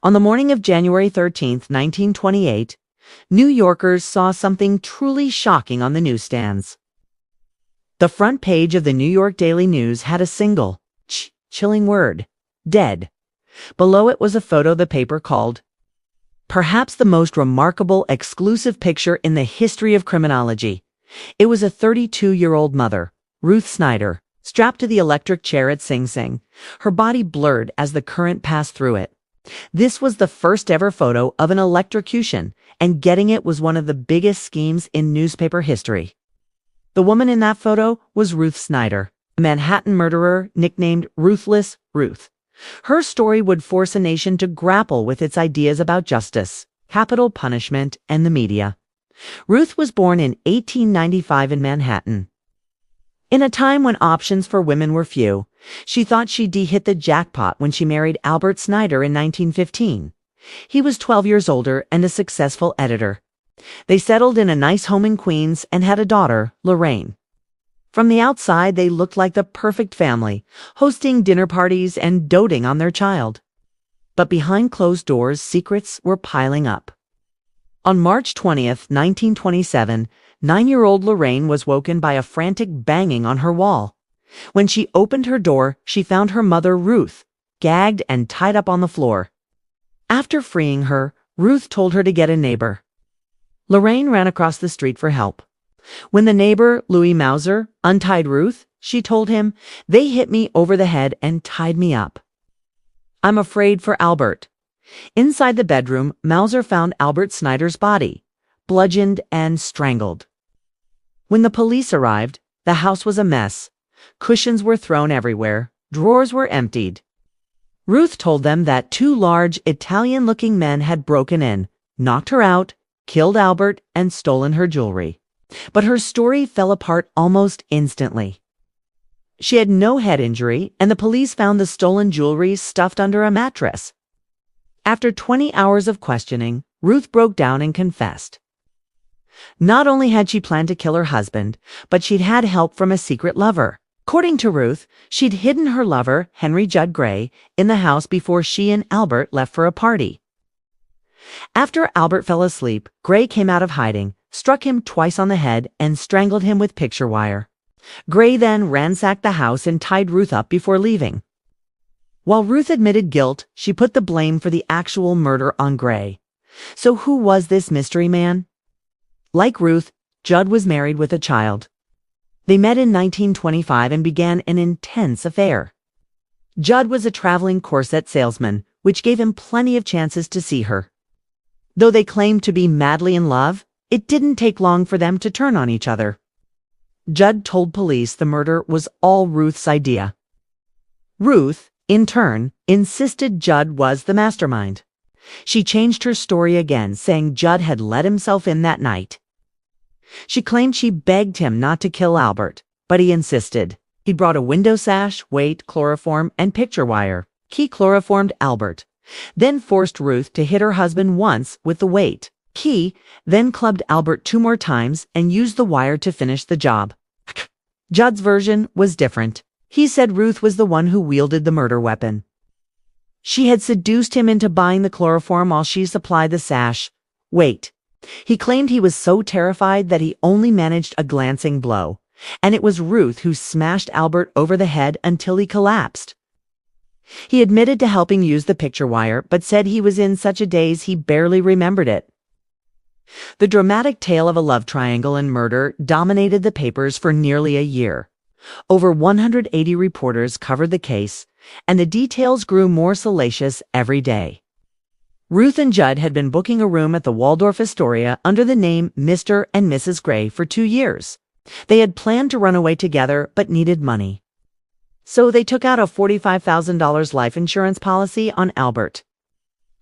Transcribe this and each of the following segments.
On the morning of January 13th, 1928, New Yorkers saw something truly shocking on the newsstands. The front page of the New York Daily News had a single, chilling word, dead. Below it was a photo the paper called, "Perhaps the most remarkable exclusive picture in the history of criminology." It was a 32-year-old mother, Ruth Snyder, strapped to the electric chair at Sing Sing, her body blurred as the current passed through it. This was the first ever photo of an electrocution, and getting it was one of the biggest schemes in newspaper history. The woman in that photo was Ruth Snyder, a Manhattan murderer nicknamed Ruthless Ruth. Her story would force a nation to grapple with its ideas about justice, capital punishment, and the media. Ruth was born in 1895 in Manhattan. In a time when options for women were few, she thought she'd hit the jackpot when she married Albert Snyder in 1915. He was 12 years older and a successful editor. They settled in a nice home in Queens and had a daughter, Lorraine. From the outside, they looked like the perfect family, hosting dinner parties and doting on their child. But behind closed doors, secrets were piling up. On March 20th, 1927, 9-year-old Lorraine was woken by a frantic banging on her wall. When she opened her door, she found her mother, Ruth, gagged and tied up on the floor. After freeing her, Ruth told her to get a neighbor. Lorraine ran across the street for help. When the neighbor, Louis Mauser, untied Ruth, she told him, "They hit me over the head and tied me up. I'm afraid for Albert." Inside the bedroom, Mauser found Albert Snyder's body, bludgeoned and strangled. When the police arrived, the house was a mess. Cushions were thrown everywhere. Drawers were emptied. Ruth told them that 2 large, Italian-looking men had broken in, knocked her out, killed Albert, and stolen her jewelry. But her story fell apart almost instantly. She had no head injury, and the police found the stolen jewelry stuffed under a mattress. After 20 hours of questioning, Ruth broke down and confessed. Not only had she planned to kill her husband, but she'd had help from a secret lover. According to Ruth, she'd hidden her lover, Henry Judd Gray, in the house before she and Albert left for a party. After Albert fell asleep, Gray came out of hiding, struck him twice on the head, and strangled him with picture wire. Gray then ransacked the house and tied Ruth up before leaving. While Ruth admitted guilt, she put the blame for the actual murder on Gray. So who was this mystery man? Like Ruth, Judd was married with a child. They met in 1925 and began an intense affair. Judd was a traveling corset salesman, which gave him plenty of chances to see her. Though they claimed to be madly in love, it didn't take long for them to turn on each other. Judd told police the murder was all Ruth's idea. Ruth, in turn, insisted Judd was the mastermind. She changed her story again, saying Judd had let himself in that night. She claimed she begged him not to kill Albert, but he insisted. He brought a window sash, weight, chloroform, and picture wire. He chloroformed Albert, then forced Ruth to hit her husband once with the weight. He then clubbed Albert 2 more times and used the wire to finish the job. Judd's version was different. He said Ruth was the one who wielded the murder weapon. She had seduced him into buying the chloroform while she supplied the sash. Wait. He claimed he was so terrified that he only managed a glancing blow, and it was Ruth who smashed Albert over the head until he collapsed. He admitted to helping use the picture wire, but said he was in such a daze he barely remembered it. The dramatic tale of a love triangle and murder dominated the papers for nearly a year. Over 180 reporters covered the case, and the details grew more salacious every day. Ruth and Judd had been booking a room at the Waldorf Astoria under the name Mr. and Mrs. Gray for 2 years. They had planned to run away together but needed money. So they took out a $45,000 life insurance policy on Albert,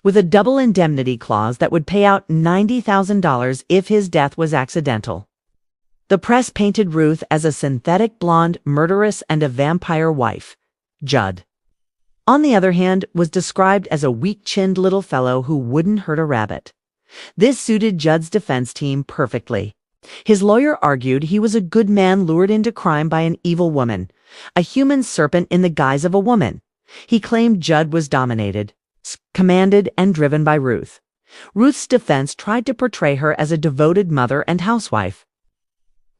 with a double indemnity clause that would pay out $90,000 if his death was accidental. The press painted Ruth as a synthetic blonde murderess and a vampire wife. Judd, on the other hand, was described as a weak-chinned little fellow who wouldn't hurt a rabbit. This suited Judd's defense team perfectly. His lawyer argued he was a good man lured into crime by an evil woman, a human serpent in the guise of a woman. He claimed Judd was dominated, commanded and driven by Ruth. Ruth's defense tried to portray her as a devoted mother and housewife.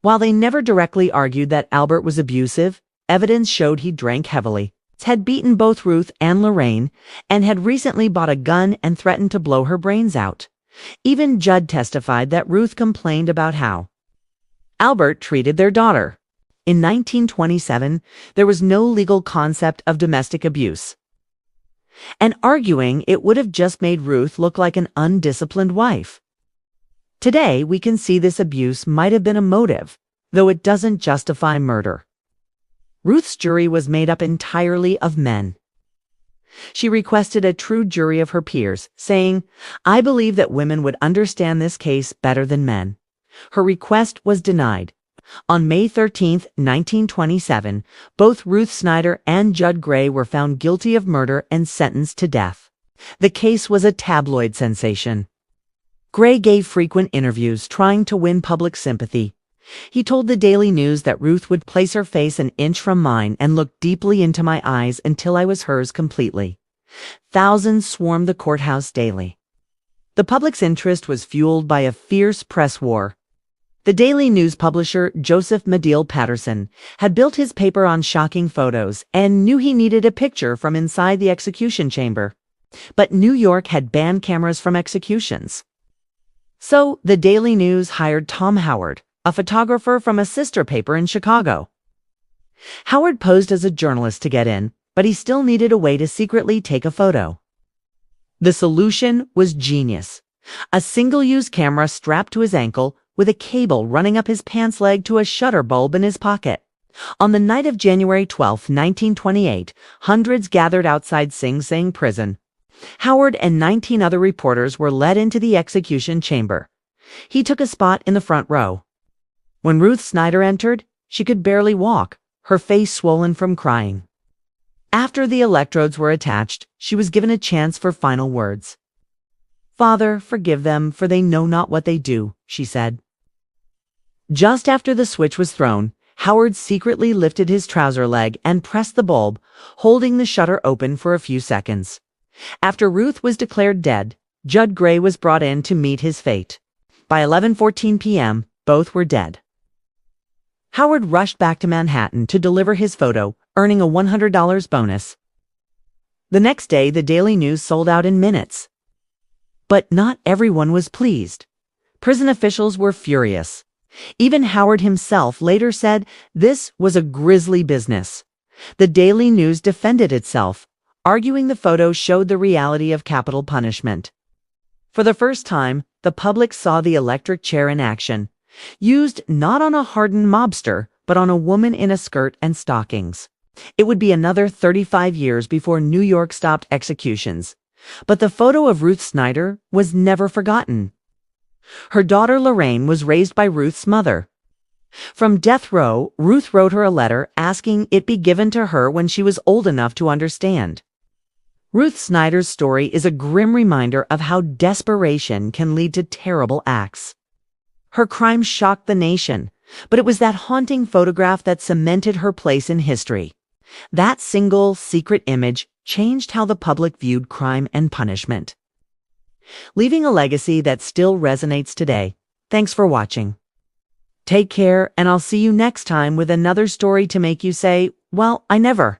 While they never directly argued that Albert was abusive, evidence showed he drank heavily, had beaten both Ruth and Lorraine, and had recently bought a gun and threatened to blow her brains out. Even Judd testified that Ruth complained about how Albert treated their daughter. In 1927, there was no legal concept of domestic abuse, and arguing it would have just made Ruth look like an undisciplined wife. Today, we can see this abuse might have been a motive, though it doesn't justify murder. Ruth's jury was made up entirely of men. She requested a true jury of her peers, saying, "I believe that women would understand this case better than men." Her request was denied. On May 13, 1927, both Ruth Snyder and Judd Gray were found guilty of murder and sentenced to death. The case was a tabloid sensation. Gray gave frequent interviews trying to win public sympathy. He told the Daily News that Ruth would place her face an inch from mine and look deeply into my eyes until I was hers completely. Thousands swarmed the courthouse daily. The public's interest was fueled by a fierce press war. The Daily News publisher Joseph Medill Patterson had built his paper on shocking photos and knew he needed a picture from inside the execution chamber. But New York had banned cameras from executions. So the Daily News hired Tom Howard, a photographer from a sister paper in Chicago. Howard posed as a journalist to get in, but he still needed a way to secretly take a photo. The solution was genius. A single-use camera strapped to his ankle with a cable running up his pants leg to a shutter bulb in his pocket. On the night of January 12, 1928, hundreds gathered outside Sing Sing prison. Howard and 19 other reporters were led into the execution chamber. He took a spot in the front row. When Ruth Snyder entered, she could barely walk, her face swollen from crying. After the electrodes were attached, she was given a chance for final words. "Father, forgive them, for they know not what they do," she said. Just after the switch was thrown, Howard secretly lifted his trouser leg and pressed the bulb, holding the shutter open for a few seconds. After Ruth was declared dead, Judd Gray was brought in to meet his fate. By 11:14 p.m., both were dead. Howard rushed back to Manhattan to deliver his photo, earning a $100 bonus. The next day, the Daily News sold out in minutes. But not everyone was pleased. Prison officials were furious. Even Howard himself later said this was a grisly business. The Daily News defended itself, arguing the photo showed the reality of capital punishment. For the first time, the public saw the electric chair in action, used not on a hardened mobster, but on a woman in a skirt and stockings. It would be another 35 years before New York stopped executions. But the photo of Ruth Snyder was never forgotten. Her daughter Lorraine was raised by Ruth's mother. From death row, Ruth wrote her a letter asking it be given to her when she was old enough to understand. Ruth Snyder's story is a grim reminder of how desperation can lead to terrible acts. Her crime shocked the nation, but it was that haunting photograph that cemented her place in history. That single, secret image changed how the public viewed crime and punishment, leaving a legacy that still resonates today. Thanks for watching. Take care, and I'll see you next time with another story to make you say, "Well, I never."